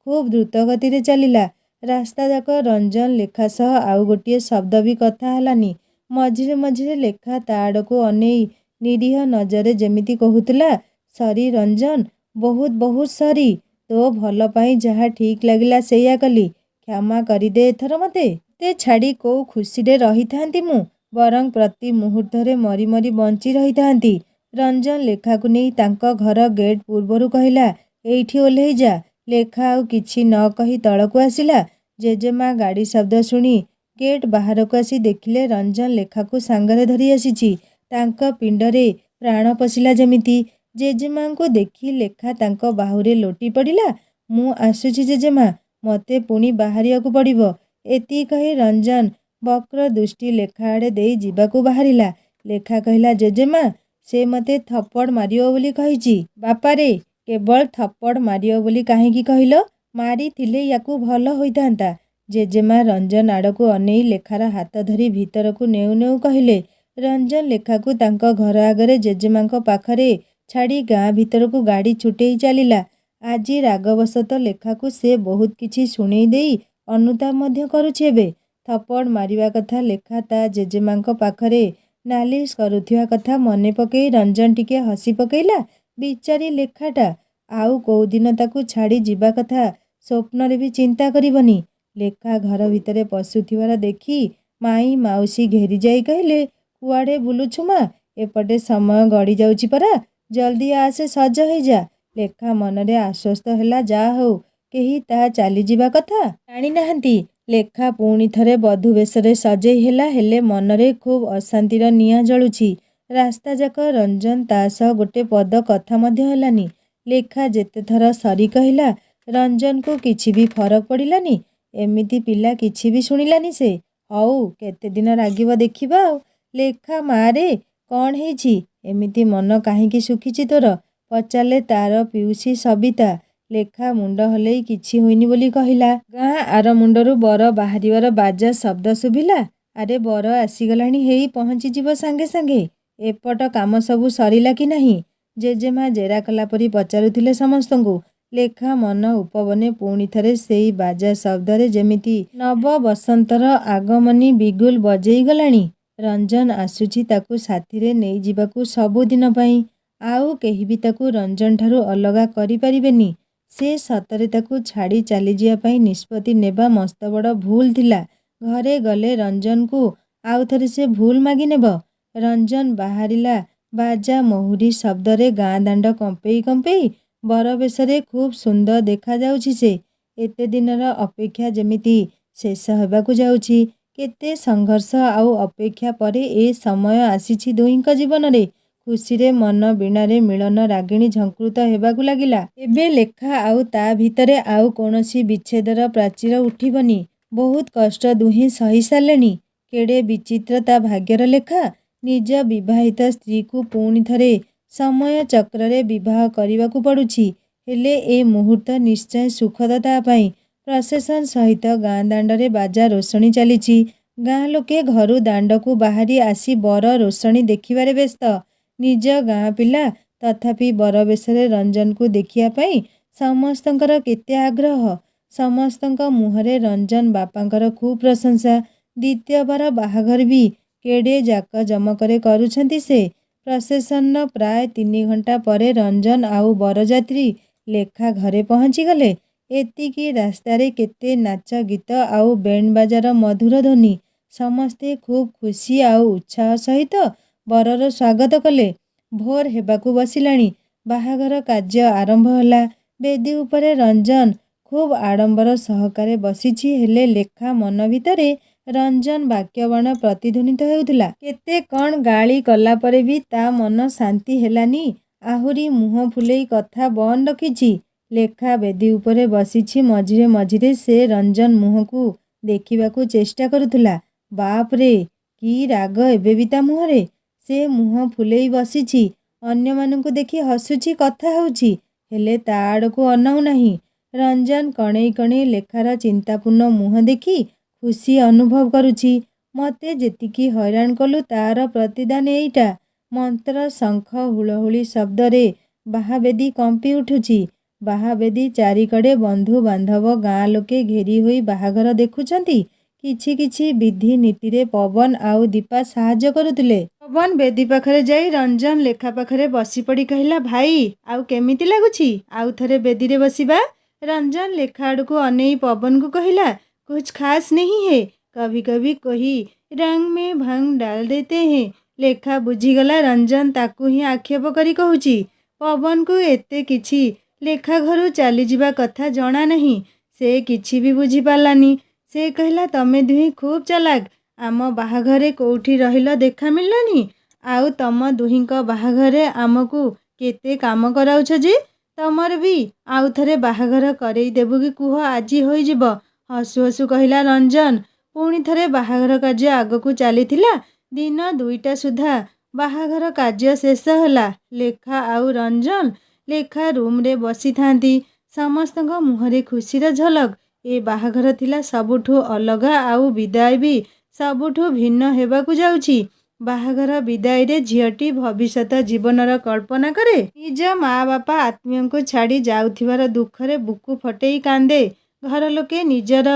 ଖୁବ୍ ଦ୍ରୁତ ଗତିରେ ଚାଲିଲା। ରାସ୍ତାଯାକ ରଞ୍ଜନ ଲେଖା ସହ ଆଉ ଗୋଟିଏ ଶବ୍ଦ ବି କଥା ହେଲାନି। ମଝିରେ ମଝିରେ ଲେଖା ତା ଆଡ଼କୁ ଅନେଇ ନିରୀହ ନଜରରେ ଯେମିତି କହୁଥିଲା, ସରି ରଞ୍ଜନ, ବହୁତ ସରି। ତୋ ଭଲ ପାଇଁ ଯାହା ଠିକ୍ ଲାଗିଲା ସେଇଆ କଲି। କ୍ଷମା କରିଦେ ଏଥର ମୋତେ। ତୋତେ ଛାଡ଼ି କୋଉ ଖୁସିରେ ରହିଥାନ୍ତି ମୁଁ? ବରଂ ପ୍ରତି ମୁହୂର୍ତ୍ତରେ ମରି ମରି ବଞ୍ଚି ରହିଥାନ୍ତି। ରଞ୍ଜନ ଲେଖାକୁ ନେଇ ତାଙ୍କ ଘର ଗେଟ୍ ପୂର୍ବରୁ କହିଲା, ଏଇଠି ଓହ୍ଲେଇ ଯା। ଲେଖା ଆଉ କିଛି ନ କହି ତଳକୁ ଆସିଲା। ଜେଜେମା ଗାଡ଼ି ଶବ୍ଦ ଶୁଣି ଗେଟ୍ ବାହାରକୁ ଆସି ଦେଖିଲେ ରଞ୍ଜନ ଲେଖାକୁ ସାଙ୍ଗରେ ଧରି ଆସିଛି। ତାଙ୍କ ପିଣ୍ଡରେ ପ୍ରାଣ ପଶିଲା ଯେମିତି। ଜେଜେମାଙ୍କୁ ଦେଖି ଲେଖା ତାଙ୍କ ବାହୁରେ ଲୋଟି ପଡ଼ିଲା। ମୁଁ ଆସୁଛି ଜେଜେମା। ମୋତେ ପୁଣି ବାହାରିବାକୁ ପଡ଼ିବ। ଏତିକି କହି ରଞ୍ଜନ ବକ୍ର ଦୃଷ୍ଟି ଲେଖା ଆଡ଼େ ଦେଇ ଯିବାକୁ ବାହାରିଲା। ଲେଖା କହିଲା, ଜେଜେମା, ସେ ମୋତେ ଥପ୍ପଡ଼ ମାରିବ ବୋଲି କହିଛି। ବାପାରେ, କେବଳ ଥପ୍ପଡ଼ ମାରିବ ବୋଲି କାହିଁକି କହିଲ? ମାରିଥିଲେ ୟାକୁ ଭଲ ହୋଇଥାନ୍ତା। ଜେଜେମା ରଞ୍ଜନ ଆଡ଼କୁ ଅନେଇ ଲେଖାର ହାତ ଧରି ଭିତରକୁ ନେଉ ନେଉ କହିଲେ। ରଞ୍ଜନ ଲେଖାକୁ ତାଙ୍କ ଘର ଆଗରେ ଜେଜେମାଙ୍କ ପାଖରେ ଛାଡ଼ି ଗାଁ ଭିତରକୁ ଗାଡ଼ି ଛୁଟେଇ ଚାଲିଲା। ଆଜି ରାଗବଶତଃ ଲେଖାକୁ ସେ ବହୁତ କିଛି ଶୁଣେଇ ଦେଇ ଅନୁତାପ ମଧ୍ୟ କରୁଛି। ଏବେ ଥପ୍ପଡ଼ ମାରିବା କଥା ଲେଖା ତା ଜେଜେମାଙ୍କ ପାଖରେ ନାଲିଶ କରୁଥିବା କଥା ମନେ ପକେଇ ରଞ୍ଜନ ଟିକେ ହସି ପକେଇଲା। ବିଚାରୀ ଲେଖାଟା ଆଉ କୋଉଦିନ ତାକୁ ଛାଡ଼ି ଯିବା କଥା ସ୍ୱପ୍ନରେ ବି ଚିନ୍ତା କରିବନି। ଲେଖା ଘର ଭିତରେ ପଶୁଥିବାର ଦେଖି ମାଇଁ ମାଉସୀ ଘେରି ଯାଇ କହିଲେ, କୁଆଡ଼େ ବୁଲୁଛୁ ମା? ଏପଟେ ସମୟ ଗଡ଼ି ଯାଉଛି ପରା, ଜଲ୍ଦି ଆସେ, ସଜ ହେଇଯା। ଲେଖା ମନରେ ଆଶ୍ୱସ୍ତ ହେଲା, ଯାହା ହଉ କେହି ତା ଚାଲିଯିବା କଥା ଜାଣିନାହାନ୍ତି। ଲେଖା ପୁଣି ଥରେ ବଧୂ ବେଶରେ ସଜେଇ ହେଲା, ହେଲେ ମନରେ ଖୁବ୍ ଅଶାନ୍ତିର ନିଆଁ ଜଳୁଛି। ରାସ୍ତାଯାକ ରଞ୍ଜନ ତା ସହ ଗୋଟେ ପଦ କଥା ମଧ୍ୟ ହେଲାନି। ଲେଖା ଯେତେଥର ସରି କହିଲା, ରଞ୍ଜନକୁ କିଛି ବି ଫରକ ପଡ଼ିଲାନି। ଏମିତି ପିଲା କିଛି ବି ଶୁଣିଲାନି ସେ। ହଉ, କେତେଦିନ ରାଗିବ ଦେଖିବା ଆଉ। ଲେଖା, ମାରେ, କ'ଣ ହେଇଛି? ଏମିତି ମନ କାହିଁକି ଶୁଖିଛି ତୋର? ପଚାରିଲେ ତାର ପିଉସୀ ସବିତା। ଲେଖା ମୁଣ୍ଡ ହଲେଇ କିଛି ହୋଇନି ବୋଲି କହିଲା। ଗାଁ ଆର ମୁଣ୍ଡରୁ ବର ବାହାରିବାର ବାଜା ଶବ୍ଦ ଶୁଭିଲା। ଆରେ, ବର ଆସିଗଲାଣି, ହେଇ ପହଞ୍ଚିଯିବ ସାଙ୍ଗେ ସାଙ୍ଗେ। ଏପଟ କାମ ସବୁ ସରିଲା କି ନାହିଁ? ଜେଜେମା ଜେରା କଲା ପରି ପଚାରୁଥିଲେ ସମସ୍ତଙ୍କୁ। ଲେଖା ମନ ଉପବନେ ପୁଣି ଥରେ ସେଇ ବାଜା ଶବ୍ଦରେ ଯେମିତି ନବ ବସନ୍ତର ଆଗମନୀ ବିଗୁଲ ବଜେଇ ଗଲାଣି। ରଞ୍ଜନ ଆସୁଛି ତାକୁ ସାଥିରେ ନେଇଯିବାକୁ ସବୁଦିନ ପାଇଁ। ଆଉ କେହି ବି ତାକୁ ରଞ୍ଜନଠାରୁ ଅଲଗା କରିପାରିବେନି। ସେ ସତରେ ତାକୁ ଛାଡ଼ି ଚାଲିଯିବା ପାଇଁ ନିଷ୍ପତ୍ତି ନେବା ମସ୍ତବଡ଼ ଭୁଲ ଥିଲା। ଘରେ ଗଲେ ରଞ୍ଜନକୁ ଆଉ ଥରେ ସେ ଭୁଲ ମାଗି ନେବ। ରଞ୍ଜନ ବାହାରିଲା ବାଜା ମହୁରୀ ଶବ୍ଦରେ। ଗାଁ ଦାଣ୍ଡ କମ୍ପେଇ କମ୍ପେଇ ବରବେଶରେ ଖୁବ୍ ସୁନ୍ଦର ଦେଖାଯାଉଛି ସେ। ଏତେ ଦିନର ଅପେକ୍ଷା ଯେମିତି ଶେଷ ହେବାକୁ ଯାଉଛି। କେତେ ସଂଘର୍ଷ ଆଉ ଅପେକ୍ଷା ପରେ ଏ ସମୟ ଆସିଛି ଦୁହିଁଙ୍କ ଜୀବନରେ। ଖୁସିରେ ମନ ବୀଣାରେ ମିଳନ ରାଗିଣୀ ଝଙ୍କୃତ ହେବାକୁ ଲାଗିଲା। ଏବେ ଲେଖା ଆଉ ତା ଭିତରେ ଆଉ କୌଣସି ବିଚ୍ଛେଦର ପ୍ରାଚୀର ଉଠିବନି। ବହୁତ କଷ୍ଟ ଦୁହେଁ ସହି ସାରିଲେଣି। କେଡ଼େ ବିଚିତ୍ର ତା ଭାଗ୍ୟର ଲେଖା। ନିଜ ବିବାହିତା ସ୍ତ୍ରୀକୁ ପୁଣି ଥରେ ସମୟ ଚକ୍ରରେ ବିବାହ କରିବାକୁ ପଡ଼ୁଛି। ହେଲେ ଏ ମୁହୂର୍ତ୍ତ ନିଶ୍ଚୟ ସୁଖଦ ତା ପାଇଁ। ପ୍ରସେସନ ସହିତ ଗାଁ ଦାଣ୍ଡରେ ବାଜା ରୋଷଣୀ ଚାଲିଛି। ଗାଁ ଲୋକେ ଘରୁ ଦାଣ୍ଡକୁ ବାହାରି ଆସି ବର ରୋଷଣୀ ଦେଖିବାରେ ବ୍ୟସ୍ତ। ନିଜ ଗାଁ ପିଲା, ତଥାପି ବରବେଶରେ ରଞ୍ଜନକୁ ଦେଖିବା ପାଇଁ ସମସ୍ତଙ୍କର କେତେ ଆଗ୍ରହ। ସମସ୍ତଙ୍କ ମୁହଁରେ ରଞ୍ଜନ ବାପାଙ୍କର ଖୁବ୍ ପ୍ରଶଂସା। ଦ୍ୱିତୀୟବାର ବାହାଘର ବି କେଡ଼େ ଜାକଜମକରେ କରୁଛନ୍ତି ସେ। ପ୍ରସେସନର ପ୍ରାୟ 3 ଘଣ୍ଟା ପରେ ରଞ୍ଜନ ଆଉ ବରଯାତ୍ରୀ ଲେଖା ଘରେ ପହଞ୍ଚିଗଲେ। ଏତିକି ରାସ୍ତାରେ କେତେ ନାଚ ଗୀତ ଆଉ ବେଣ୍ଡବାଜାର ମଧୁର ଧ୍ୱନି। ସମସ୍ତେ ଖୁବ୍ ଖୁସି ଆଉ ଉତ୍ସାହ ସହିତ ବରର ସ୍ୱାଗତ କଲେ। ଭୋର ହେବାକୁ ବସିଲାଣି। ବାହାଘର କାର୍ଯ୍ୟ ଆରମ୍ଭ ହେଲା। ବେଦୀ ଉପରେ ରଞ୍ଜନ ଖୁବ୍ ଆଡ଼ମ୍ବର ସହକାରେ ବସିଛି। ହେଲେ ଲେଖା ମନ ଭିତରେ ରଞ୍ଜନ ବାକ୍ୟବାଣ ପ୍ରତିଧ୍ୱନିତ ହେଉଥିଲା। କେତେ କ'ଣ ଗାଳି କଲା ପରେ ବି ତା ମନ ଶାନ୍ତି ହେଲାନି। ଆହୁରି ମୁହଁ ଫୁଲେଇ କଥା ବନ୍ଦ ରଖିଛି। ଲେଖା ବେଦୀ ଉପରେ ବସିଛି। ମଝିରେ ମଝିରେ ସେ ରଞ୍ଜନ ମୁହଁକୁ ଦେଖିବାକୁ ଚେଷ୍ଟା କରୁଥିଲା। ବାପରେ, କି ରାଗ ଏବେ ବି ତା ମୁହଁରେ। ସେ ମୁହଁ ଫୁଲେଇ ବସିଛି। ଅନ୍ୟମାନଙ୍କୁ ଦେଖି ହସୁଛି, କଥା ହେଉଛି, ହେଲେ ତା ଆଡ଼କୁ ଅନାଉ ନାହିଁ। ରଞ୍ଜନ କଣେଇ କଣେଇ ଲେଖାର ଚିନ୍ତାପୂର୍ଣ୍ଣ ମୁହଁ ଦେଖି ଖୁସି ଅନୁଭବ କରୁଛି। ମୋତେ ଯେତିକି ହଇରାଣ କଲୁ ତାର ପ୍ରତିଦାନ ଏଇଟା। ମନ୍ତ୍ର, ଶଙ୍ଖ, ହୁଳହୁଳି ଶବ୍ଦରେ ବାହାବେଦୀ କମ୍ପି ଉଠୁଛି। ବାହାବେଦୀ ଚାରିକଡ଼େ ବନ୍ଧୁ ବାନ୍ଧବ ଗାଁ ଲୋକେ ଘେରି ହୋଇ ବାହାଘର ଦେଖୁଛନ୍ତି। କିଛି କିଛି ବିଧି ନୀତିରେ ପବନ ଆଉ ଦୀପା ସାହାଯ୍ୟ କରୁଥିଲେ। ପବନ ବେଦୀ ପାଖରେ ଯାଇ ରଞ୍ଜନ ଲେଖା ପାଖରେ ବସିପଡ଼ି କହିଲା, ଭାଇ, ଆଉ କେମିତି ଲାଗୁଛି ଆଉ ଥରେ ବେଦୀରେ ବସିବା? ରଞ୍ଜନ ଲେଖା ଆଡ଼କୁ ଅନେଇ ପବନକୁ କହିଲା, କୁଛ ଖାସ୍ नहीं है, कभी कभी कोई रंग में भंग डाल देते हैं। ଲେଖା ବୁଝିଗଲା ରଞ୍ଜନ ତାକୁ ହିଁ ଆକ୍ଷେପ କରି କହୁଛି। ପବନକୁ ଏତେ କିଛି ଲେଖା ଘରୁ ଚାଲିଯିବା କଥା ଜଣା ନାହିଁ। ସେ କିଛି ବି ବୁଝିପାରିଲାନି। ସେ କହିଲା, ତମେ ଦୁହେଁ ଖୁବ୍ ଚାଲାକ। ଆମ ବାହାଘରେ କୋଉଠି ରହିଲ ଦେଖା ମିଳିଲାନି। ଆଉ ତମ ଦୁହିଁଙ୍କ ବାହାଘରେ ଆମକୁ କେତେ କାମ କରାଉଛ ଯେ। ତମର ବି ଆଉ ଥରେ ବାହାଘର କରେଇ ଦେବୁ କି କୁହ, ଆଜି ହୋଇଯିବ। ହସୁ ହସୁ କହିଲା ରଞ୍ଜନ। ପୁଣି ଥରେ ବାହାଘର କାର୍ଯ୍ୟ ଆଗକୁ ଚାଲିଥିଲା। ଦିନ 2ଟା ସୁଦ୍ଧା ବାହାଘର କାର୍ଯ୍ୟ ଶେଷ ହେଲା। ଲେଖା ଆଉ ରଞ୍ଜନ ଲେଖା ରୁମ୍ରେ ବସିଥାନ୍ତି। ସମସ୍ତଙ୍କ ମୁହଁରେ ଖୁସିର ଝଲକ। ଏ ବାହାଘର ଥିଲା ସବୁଠୁ ଅଲଗା ଆଉ ବିଦାୟ ବି ସବୁଠୁ ଭିନ୍ନ ହେବାକୁ ଯାଉଛି। ବାହାଘର ବିଦାୟରେ ଝିଅଟି ଭବିଷ୍ୟତ ଜୀବନର କଳ୍ପନା କରେ। ନିଜ ମା ବାପା ଆତ୍ମୀୟଙ୍କୁ ଛାଡ଼ି ଯାଉଥିବାର ଦୁଃଖରେ ବୁକୁ ଫଟେଇ କାନ୍ଦେ। ଘର ଲୋକେ ନିଜର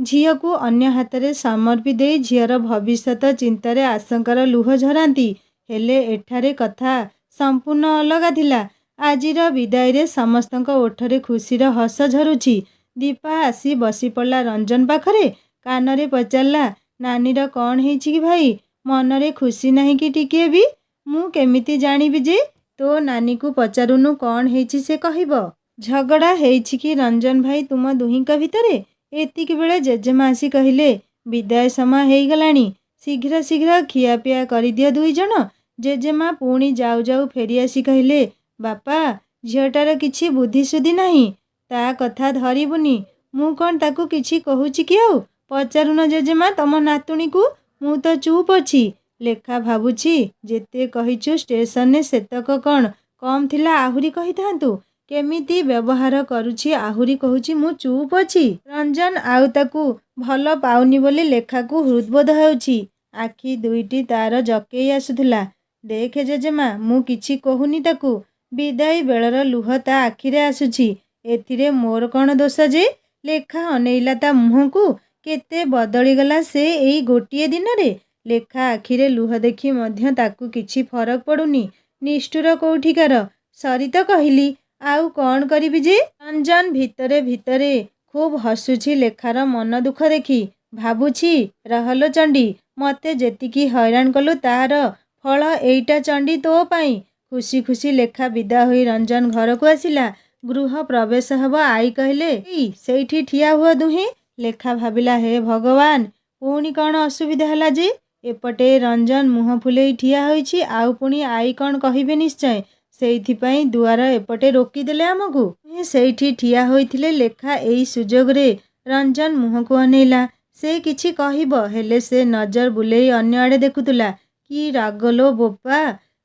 ଝିଅକୁ ଅନ୍ୟ ହାତରେ ସମର୍ପି ଦେଇ ଝିଅର ଭବିଷ୍ୟତ ଚିନ୍ତାରେ ଆଶଙ୍କାର ଲୁହ ଝରାନ୍ତି। ହେଲେ ଏଠାରେ କଥା ସମ୍ପୂର୍ଣ୍ଣ ଅଲଗା ଥିଲା। ଆଜିର ବିଦାୟରେ ସମସ୍ତଙ୍କ ଓଠରେ ଖୁସିର ହସ ଝରୁଛି। ଦୀପା ଆସି ବସିପଡ଼ିଲା ରଞ୍ଜନ ପାଖରେ। କାନରେ ପଚାରିଲା, ନାନୀର କ'ଣ ହେଇଛି କି ଭାଇ? ମନରେ ଖୁସି ନାହିଁ କି ଟିକିଏ ବି? ମୁଁ କେମିତି ଜାଣିବି ଯେ? ତୋ ନାନୀକୁ ପଚାରୁନୁ କ'ଣ ହେଇଛି ସେ କହିବ। ଝଗଡ଼ା ହେଇଛି କି ରଞ୍ଜନ ଭାଇ ତୁମ ଦୁହିଁଙ୍କ ଭିତରେ? ଏତିକିବେଳେ ଜେଜେମା ଆସି କହିଲେ, ବିଦାୟ ସମୟ ହେଇଗଲାଣି। ଶୀଘ୍ର ଶୀଘ୍ର ଖିଆପିଆ କରିଦିଅ 2 ଜଣ। ଜେଜେମା ପୁଣି ଯାଉ ଯାଉ ଫେରିଆସି କହିଲେ, ବାପା, ଝିଅଟାର କିଛି ବୁଦ୍ଧିସୁଦ୍ଧି ନାହିଁ। ତା କଥା ଧରିବୁନି। ମୁଁ କ'ଣ ତାକୁ କିଛି କହୁଛି କି ଆଉ? ପଚାରୁନ ଜେଜେମା ତମ ନାତୁଣୀକୁ। ମୁଁ ତ ଚୁପ୍ ଅଛି। ଲେଖା ଭାବୁଛି ଯେତେ କହିଛୁ ଷ୍ଟେସନରେ ସେତକ କ'ଣ କମ୍ ଥିଲା, ଆହୁରି କହିଥାନ୍ତୁ। କେମିତି ବ୍ୟବହାର କରୁଛି ଆହୁରି କହୁଛି ମୁଁ ଚୁପ୍ ଅଛି। ରଞ୍ଜନ ଆଉ ତାକୁ ଭଲ ପାଉନି ବୋଲି ଲେଖାକୁ ହୃଦବୋଧ ହେଉଛି। ଆଖି ଦୁଇଟି ତାର ଜକେଇ ଆସୁଥିଲା। ଦେଖେ ଜେଜେମା, ମୁଁ କିଛି କହୁନି ତାକୁ। ବିଦାୟ ବେଳର ଲୁହ ତା ଆଖିରେ ଆସୁଛି। ଏଥିରେ ମୋର କ'ଣ ଦୋଷ ଯେ? ଲେଖା ଅନେଇଲା ତା ମୁହଁକୁ। କେତେ ବଦଳିଗଲା ସେ ଏଇ ଗୋଟିଏ ଦିନରେ। ଲେଖା ଆଖିରେ ଲୁହ ଦେଖି ମଧ୍ୟ ତାକୁ କିଛି ଫରକ ପଡ଼ୁନି। ନିଷ୍ଠୁର କୋଉଠିକାର। ସରି ତ କହିଲି, ଆଉ କ'ଣ କରିବି ଯେ? ରଞ୍ଜନ ଭିତରେ ଭିତରେ ଖୁବ୍ ହସୁଛି ଲେଖାର ମନ ଦୁଃଖ ଦେଖି। ଭାବୁଛି, ରହଲୋ ଚଣ୍ଡୀ, ମୋତେ ଯେତିକି ହଇରାଣ କଲୁ ତାର ଫଳ ଏଇଟା ଚଣ୍ଡୀ ତୋ ପାଇଁ। ଖୁସି ଖୁସି ଲେଖା ବିଦା ହୋଇ ରଞ୍ଜନ ଘରକୁ ଆସିଲା। ଗୃହ ପ୍ରବେଶ ହେବ ଆଈ କହିଲେ, ଏଇ ସେଇଠି ଠିଆ ହୁଅ ଦୁହେଁ। ଲେଖା ଭାବିଲା, ହେ ଭଗବାନ, ପୁଣି କ'ଣ ଅସୁବିଧା ହେଲା ଯେ? ଏପଟେ ରଞ୍ଜନ ମୁହଁ ଫୁଲେଇ ଠିଆ ହୋଇଛି, ଆଉ ପୁଣି ଆଈ କ'ଣ କହିବେ ନିଶ୍ଚୟ। ସେଇଥିପାଇଁ ଦୁଆର ଏପଟେ ରୋକିଦେଲେ ଆମକୁ। ସେଇଠି ଠିଆ ହୋଇଥିଲେ। ଲେଖା ଏଇ ସୁଯୋଗରେ ରଞ୍ଜନ ମୁହଁକୁ ଅନେଇଲା। ସେ କିଛି କହିବ, ହେଲେ ସେ ନଜର ବୁଲେଇ ଅନ୍ୟ ଆଡ଼େ ଦେଖୁଥିଲା। କି ରାଗଲୋ ବୋପା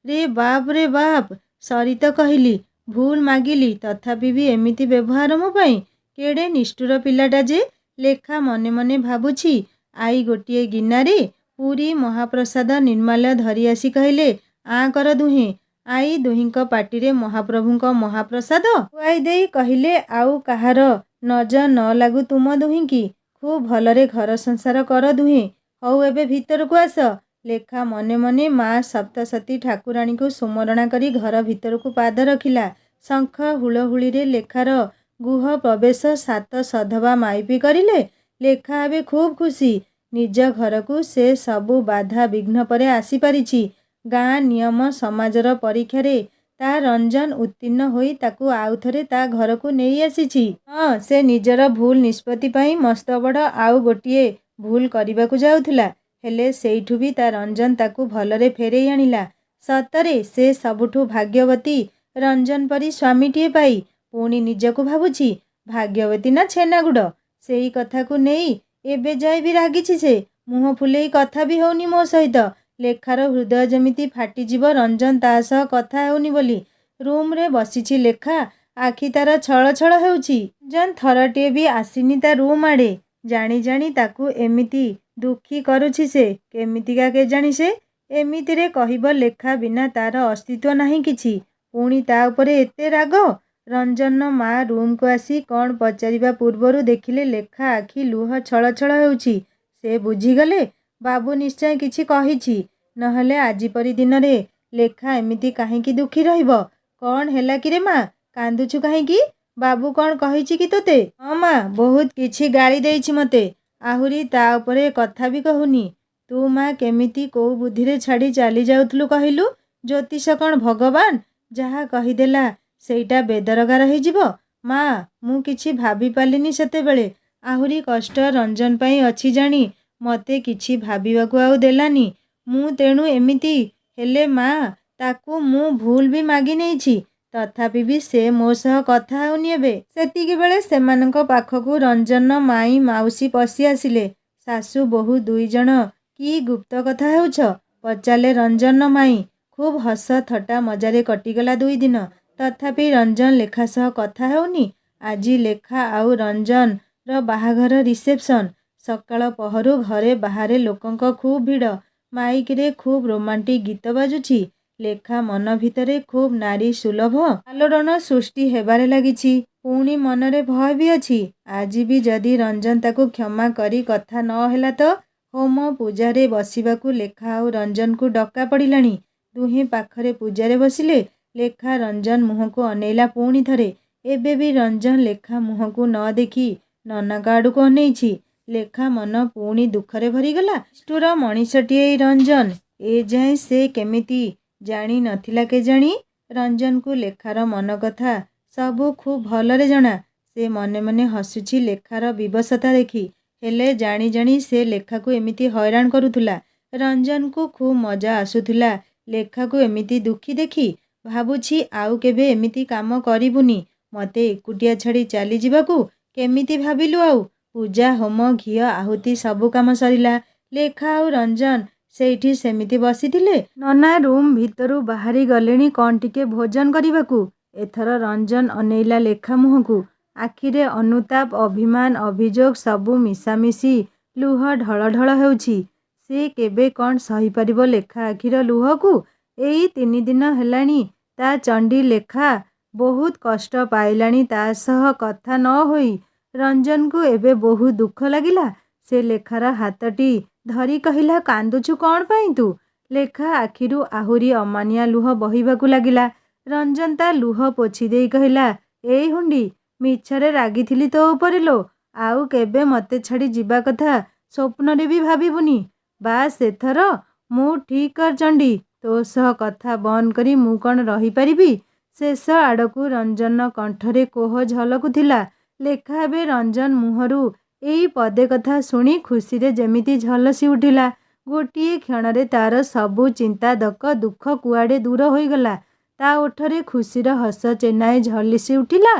ରେ ବାପ ରେ ବାପ। ସରି ତ କହିଲି, ଭୁଲ ମାଗିଲି, ତଥାପି ବି ଏମିତି ବ୍ୟବହାର ମୋ ପାଇଁ। କେଡ଼େ ନିଷ୍ଠୁର ପିଲାଟା ଯେ। ଲେଖା ମନେ ମନେ ଭାବୁଛି। ଆଈ ଗୋଟିଏ ଗିନାରେ ପୁରୀ ମହାପ୍ରସାଦ ନିର୍ମାଲ୍ୟ ଧରି ଆସି କହିଲେ, ଆଁ କର ଦୁହେଁ। ଆଈ ଦୁହିଁଙ୍କ ପାଟିରେ ମହାପ୍ରଭୁଙ୍କ ମହାପ୍ରସାଦ ଖୁଆଇ ଦେଇ କହିଲେ, ଆଉ କାହାର ନଜର ନ ଲାଗୁ ତୁମ ଦୁହିଁକି। ଖୁବ୍ ଭଲରେ ଘର ସଂସାର କର ଦୁହେଁ। ହଉ ଏବେ ଭିତରକୁ ଆସ। ଲେଖା ମନେ ମନେ ମା ସପ୍ତଶତୀ ଠାକୁରାଣୀଙ୍କୁ ସୁମରଣା କରି ଘର ଭିତରକୁ ପାଦ ରଖିଲା। ଶଙ୍ଖ ହୁଳହୁଳିରେ ଲେଖାର ଗୁହ ପ୍ରବେଶ 7 ସଧବା ମାଇପି କରିଲେ। ଲେଖା ଏବେ ଖୁବ୍ ଖୁସି। ନିଜ ଘରକୁ ସେ ସବୁ ବାଧା ବିଘ୍ନ ପରେ ଆସିପାରିଛି। ଗାଁ ନିୟମ ସମାଜର ପରୀକ୍ଷାରେ ତା ରଞ୍ଜନ ଉତ୍ତୀର୍ଣ୍ଣ ହୋଇ ତାକୁ ଆଉଥରେ ତା ଘରକୁ ନେଇ ଆସିଛି। ହଁ, ସେ ନିଜର ଭୁଲ ନିଷ୍ପତ୍ତି ପାଇଁ ମସ୍ତବଡ଼ ଆଉ ଗୋଟିଏ ଭୁଲ କରିବାକୁ ଯାଉଥିଲା। ହେଲେ ସେଇଠୁ ବି ତା ରଞ୍ଜନ ତାକୁ ଭଲରେ ଫେରେଇ ଆଣିଲା। ସତରେ ସେ ସବୁଠୁ ଭାଗ୍ୟବତୀ ରଞ୍ଜନ ପରି ସ୍ୱାମୀଟିଏ ପାଇ। ପୁଣି ନିଜକୁ ଭାବୁଛି, ଭାଗ୍ୟବତୀ ନା ଛେନାଗୁଡ଼। ସେଇ କଥାକୁ ନେଇ ଏବେ ଯାଏ ବି ରାଗିଛି ସେ। ମୁହଁ ଫୁଲେଇ କଥା ବି ହେଉନି ମୋ ସହିତ। ଲେଖାର ହୃଦୟ ଯେମିତି ଫାଟିଯିବ ରଞ୍ଜନ ତା ସହ କଥା ହେଉନି ବୋଲି। ରୁମ୍ରେ ବସିଛି ଲେଖା। ଆଖି ତାର ଛଳ ଛଳ ହେଉଛି। ରଞ୍ଜନ ଥରଟିଏ ବି ଆସିନି ତା ରୁମ୍ ଆଡ଼େ। ଜାଣି ଜାଣି ତାକୁ ଏମିତି ଦୁଃଖୀ କରୁଛି ସେ। କେମିତିକା କେଜାଣି ସେ? ଏମିତିରେ କହିବ ଲେଖା ବିନା ତାର ଅସ୍ତିତ୍ୱ ନାହିଁ କିଛି। ପୁଣି ତା ଉପରେ ଏତେ ରାଗ। ରଞ୍ଜନ ମା ରୁମ୍କୁ ଆସି କ'ଣ ପଚାରିବା ପୂର୍ବରୁ ଦେଖିଲେ ଲେଖା ଆଖି ଲୁହ ଛଳ ଛଳ ହେଉଛି। ସେ ବୁଝିଗଲେ ବାବୁ ନିଶ୍ଚୟ କିଛି କହିଛି। ନହେଲେ ଆଜି ପରି ଦିନରେ ଲେଖା ଏମିତି କାହିଁକି ଦୁଃଖୀ ରହିବ? କ'ଣ ହେଲା କିରେ ମା, କାନ୍ଦୁଛୁ କାହିଁକି? ବାବୁ କ'ଣ କହିଛି କି ତୋତେ? ହଁ ମା, ବହୁତ କିଛି ଗାଳି ଦେଇଛି ମୋତେ। ଆହୁରି ତା ଉପରେ କଥା ବି କହୁନି। ତୁ ମା କେମିତି କୋଉ ବୁଦ୍ଧିରେ ଛାଡ଼ି ଚାଲି ଯାଉଥିଲୁ କହିଲୁ? ଜ୍ୟୋତିଷ କ'ଣ ଭଗବାନ? ଯାହା କହିଦେଲା ସେଇଟା ବେଦରଗା ରହିଯିବ? ମା, ମୁଁ କିଛି ଭାବି ପାରିଲିନି ସେତେବେଳେ। ଆହୁରି କଷ୍ଟ ରଞ୍ଜନ ପାଇଁ ଅଛି ଜାଣି ମୋତେ କିଛି ଭାବିବାକୁ ଆଉ ଦେଲାନି। ମୁଁ ତେଣୁ ଏମିତି। ହେଲେ ମା, ତାକୁ ମୁଁ ଭୁଲ ବି ମାଗି ନେଇଛି। ତଥାପି ବି ସେ ମୋ ସହ କଥା ହେଉନି ଏବେ। ସେତିକି ବେଳେ ସେମାନଙ୍କ ପାଖକୁ ରଞ୍ଜନ ମାଇଁ ମାଉସୀ ପଶି ଆସିଲେ। ଶାଶୁ ବୋହୂ ଦୁଇଜଣ। କି ଗୁପ୍ତ କଥା ହେଉଛ? ପଚାରିଲେ ରଞ୍ଜନ ମାଇଁ। ଖୁବ୍ ହସ ଥଟ୍ଟା ମଜାରେ କଟିଗଲା 2 ଦିନ। ତଥାପି ରଞ୍ଜନ ଲେଖା ସହ କଥା ହେଉନି। ଆଜି ଲେଖା ଆଉ ରଞ୍ଜନର ବାହାଘର ରିସେପ୍ସନ୍। ସକାଳ ପହରୁ ଘରେ ବାହାରେ ଲୋକଙ୍କ ଖୁବ୍ ଭିଡ଼। ମାଇକରେ ଖୁବ୍ ରୋମାଣ୍ଟିକ୍ ଗୀତ ବାଜୁଛି। ଲେଖା ମନ ଭିତରେ ଖୁବ୍ ନାରୀ ସୁଲଭ ଆଲୋଡ଼ନ ସୃଷ୍ଟି ହେବାରେ ଲାଗିଛି। ପୁଣି ମନରେ ଭୟ ବି ଅଛି। ଆଜି ବି ଯଦି ରଞ୍ଜନ ତାକୁ କ୍ଷମା କରି କଥା ନ ହେଲା ତ? ହୋମ ପୂଜାରେ ବସିବାକୁ ଲେଖା ଆଉ ରଞ୍ଜନକୁ ଡକା ପଡ଼ିଲାଣି। ଦୁହେଁ ପାଖରେ ପୂଜାରେ ବସିଲେ। ଲେଖା ରଞ୍ଜନ ମୁହଁକୁ ଅନେଇଲା ପୁଣି ଥରେ। ଏବେ ବି ରଞ୍ଜନ ଲେଖା ମୁହଁକୁ ନ ଦେଖି ନନାଙ୍କ ଆଡ଼କୁ ଅନେଇଛି। ଲେଖା ମନ ପୁଣି ଦୁଃଖରେ ଭରିଗଲା। ନିଷ୍ଠୁର ମଣିଷଟିଏ ଏଇ ରଞ୍ଜନ। ଏଯାଏଁ ସେ କେମିତି ଜାଣି ନଥିଲା କେଜାଣି? ରଞ୍ଜନକୁ ଲେଖାର ମନ କଥା ସବୁ ଖୁବ୍ ଭଲରେ ଜଣା। ସେ ମନେ ମନେ ହସୁଛି ଲେଖାର ବିବଶତା ଦେଖି। ହେଲେ ଜାଣି ଜାଣି ସେ ଲେଖାକୁ ଏମିତି ହଇରାଣ କରୁଥିଲା। ରଞ୍ଜନକୁ ଖୁବ୍ ମଜା ଆସୁଥିଲା ଲେଖାକୁ ଏମିତି ଦୁଃଖୀ ଦେଖି। ଭାବୁଛି ଆଉ କେବେ ଏମିତି କାମ କରିବୁନି। ମୋତେ ଏକୁଟିଆ ଛାଡ଼ି ଚାଲିଯିବାକୁ କେମିତି ଭାବିଲୁ ଆଉ? ପୂଜା ହୋମ ଘିଅ ଆହୁତି ସବୁ କାମ ସରିଲା। ଲେଖା ଆଉ ରଞ୍ଜନ ସେଇଠି ସେମିତି ବସିଥିଲେ। ନନା ରୁମ୍ ଭିତରୁ ବାହାରି ଗଲେଣି କ'ଣ ଟିକେ ଭୋଜନ କରିବାକୁ। ଏଥର ରଞ୍ଜନ ଅନେଇଲା ଲେଖା ମୁହଁକୁ। ଆଖିରେ ଅନୁତାପ ଅଭିମାନ ଅଭିଯୋଗ ସବୁ ମିଶାମିଶି ଲୁହ ଢଳ ଢଳ ହେଉଛି। ସେ କେବେ କ'ଣ ସହିପାରିବ ଲେଖା ଆଖିର ଲୁହକୁ? ଏଇ 3 ଦିନ ହେଲାଣି ତା ଚଣ୍ଡୀ ଲେଖା ବହୁତ କଷ୍ଟ ପାଇଲାଣି ତା ସହ କଥା ନ ହୋଇ। ରଞ୍ଜନକୁ ଏବେ ବହୁତ ଦୁଃଖ ଲାଗିଲା। ସେ ଲେଖାର ହାତଟି ଧରି କହିଲା କାନ୍ଦୁଛୁ କ'ଣ ପାଇଁ ତୁ? ଲେଖା ଆଖିରୁ ଆହୁରି ଅମାନିଆ ଲୁହ ବହିବାକୁ ଲାଗିଲା। ରଞ୍ଜନ ତା ଲୁହ ପୋଛି ଦେଇ କହିଲା ଏଇ ହୁଣ୍ଡି ମିଛରେ ରାଗିଥିଲି ତୋ ଉପରେ ଲୋ। ଆଉ କେବେ ମୋତେ ଛାଡ଼ି ଯିବା କଥା ସ୍ୱପ୍ନରେ ବି ଭାବିବୁନି। ବାସ୍ ଏଥର ମୁଁ ଠିକ୍ କର ଚଣ୍ଡୀ। ତୋ ସହ କଥା ବନ୍ଦ କରି ମୁଁ କ'ଣ ରହିପାରିବି? ଶେଷ ଆଡ଼କୁ ରଞ୍ଜନ କଣ୍ଠରେ କୋହ ଝଲକୁଥିଲା। ଲେଖା ଏବେ ରଞ୍ଜନ ମୁହଁରୁ ଏଇ ପଦେ କଥା ଶୁଣି ଖୁସିରେ ଯେମିତି ଝଲସି ଉଠିଲା। ଗୋଟିଏ କ୍ଷଣରେ ତାର ସବୁ ଚିନ୍ତା ଦକ ଦୁଃଖ କୁଆଡ଼େ ଦୂର ହୋଇଗଲା। ତା ଓଠରେ ଖୁସିର ହସ ଚେନାଏ ଝଲସି ଉଠିଲା।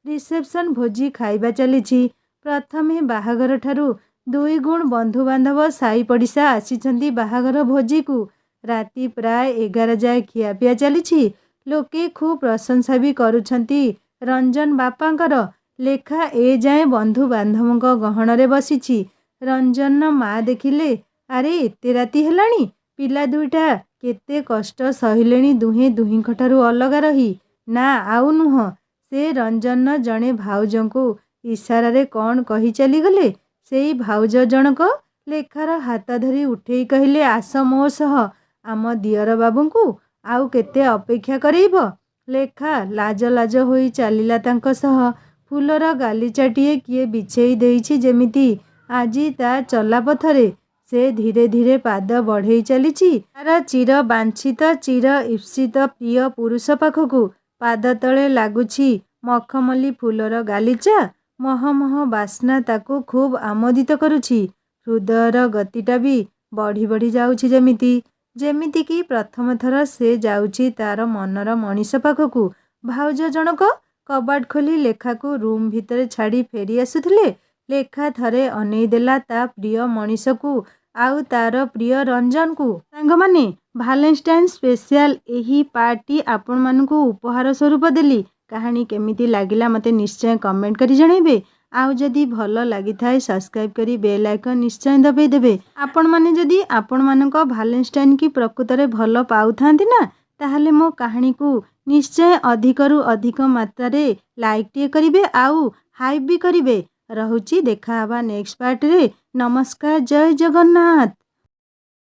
ରିସେପ୍ସନ୍ ଭୋଜି ଖାଇବା ଚାଲିଛି। ପ୍ରଥମେ ବାହାଘର ଠାରୁ 2 ଗୁଣ ବନ୍ଧୁବାନ୍ଧବ ସାଇ ପଡ଼ିଶା ଆସିଛନ୍ତି ବାହାଘର ଭୋଜିକୁ। ରାତି ପ୍ରାୟ 11 ଯାଏ ଖିଆପିଆ ଚାଲିଛି। ଲୋକେ ଖୁବ୍ ପ୍ରଶଂସା ବି କରୁଛନ୍ତି ରଞ୍ଜନ ବାପାଙ୍କର। ଲେଖା ଏଯାଏଁ ବନ୍ଧୁବାନ୍ଧବଙ୍କ ଗହଣରେ ବସିଛି। ରଞ୍ଜନର ମା ଦେଖିଲେ ଆରେ ଏତେ ରାତି ହେଲାଣି। ପିଲା ଦୁଇଟା କେତେ କଷ୍ଟ ସହିଲେଣି ଦୁହେଁ ଦୁହିଁଙ୍କଠାରୁ ଅଲଗା ରହି। ନା ଆଉ ନୁହଁ। ସେ ରଞ୍ଜନର ଜଣେ ଭାଉଜଙ୍କୁ ଇସାରାରେ କ'ଣ କହି ଚାଲିଗଲେ। ସେଇ ଭାଉଜ ଜଣକ ଲେଖାର ହାତ ଧରି ଉଠେଇ କହିଲେ ଆସ ମୋ ସହ। ଆମ ଦିଅର ବାବୁଙ୍କୁ ଆଉ କେତେ ଅପେକ୍ଷା କରେଇବ? ଲେଖା ଲାଜ ଲାଜ ହୋଇ ଚାଲିଲା ତାଙ୍କ ସହ। ଫୁଲର ଗାଲିଚାଟିଏ କିଏ ବିଛେଇ ଦେଇଛି ଯେମିତି ଆଜି ତା ଚଲାପଥରେ। ସେ ଧୀରେ ଧୀରେ ପାଦ ବଢ଼େଇ ଚାଲିଛି ତାର ଚିର ବାଞ୍ଛିତ ଚିର ଇପ୍ସିତ ପ୍ରିୟ ପୁରୁଷ ପାଖକୁ। ପାଦ ତଳେ ଲାଗୁଛି ମଖମଲ୍ଲି ଫୁଲର ଗାଲିଚା। ମହମହ ବାସ୍ନା ତାକୁ ଖୁବ୍ ଆମୋଦିତ କରୁଛି। ହୃଦୟର ଗତିଟା ବି ବଢ଼ି ବଢ଼ି ଯାଉଛି ଯେମିତିକି ପ୍ରଥମ ଥର ସେ ଯାଉଛି ତାର ମନର ମଣିଷ ପାଖକୁ। ଭାଉଜ ଜଣକ କବାଟ ଖୋଲି ଲେଖାକୁ ରୁମ୍ ଭିତରେ ଛାଡ଼ି ଫେରି ଆସୁଥିଲେ। ଲେଖା ଥରେ ଅନେଇ ଦେଲା ତା ପ୍ରିୟ ମଣିଷକୁ ଆଉ ତାର ପ୍ରିୟ ରଞ୍ଜନକୁ। ସାଙ୍ଗମାନେ ଭାଲେଣ୍ଟାଇନ୍ ସ୍ପେଶିଆଲ ଏହି ପାର୍ଟଟି ଆପଣମାନଙ୍କୁ ଉପହାର ସ୍ୱରୂପ ଦେଲି। କାହାଣୀ କେମିତି ଲାଗିଲା ମୋତେ ନିଶ୍ଚୟ କମେଣ୍ଟ କରି ଜଣାଇବେ। ଆଉ ଯଦି ଭଲ ଲାଗିଥାଏ ସବସ୍କ୍ରାଇବ୍ କରି ବେଲ୍ ଆଇକନ୍ ନିଶ୍ଚୟ ଦବାଇ ଦେବେ। ଆପଣମାନେ ଯଦି ଆପଣମାନଙ୍କ ଭାଲେଣ୍ଟାଇନ୍ କି ପ୍ରକୃତରେ ଭଲ ପାଉଥାନ୍ତି ନା ତାହେଲେ ମୋ କାହାଣୀକୁ ନିଶ୍ଚୟ ଅଧିକରୁ ଅଧିକ ମାତ୍ରାରେ ଲାଇକ୍ଟିଏ କରିବେ ଆଉ ହାଇପ୍ ବି କରିବେ। ରହୁଛି ଦେଖା ହେବା ନେକ୍ସଟ ପାର୍ଟରେ। ନମସ୍କାର ଜୟ ଜଗନ୍ନାଥ।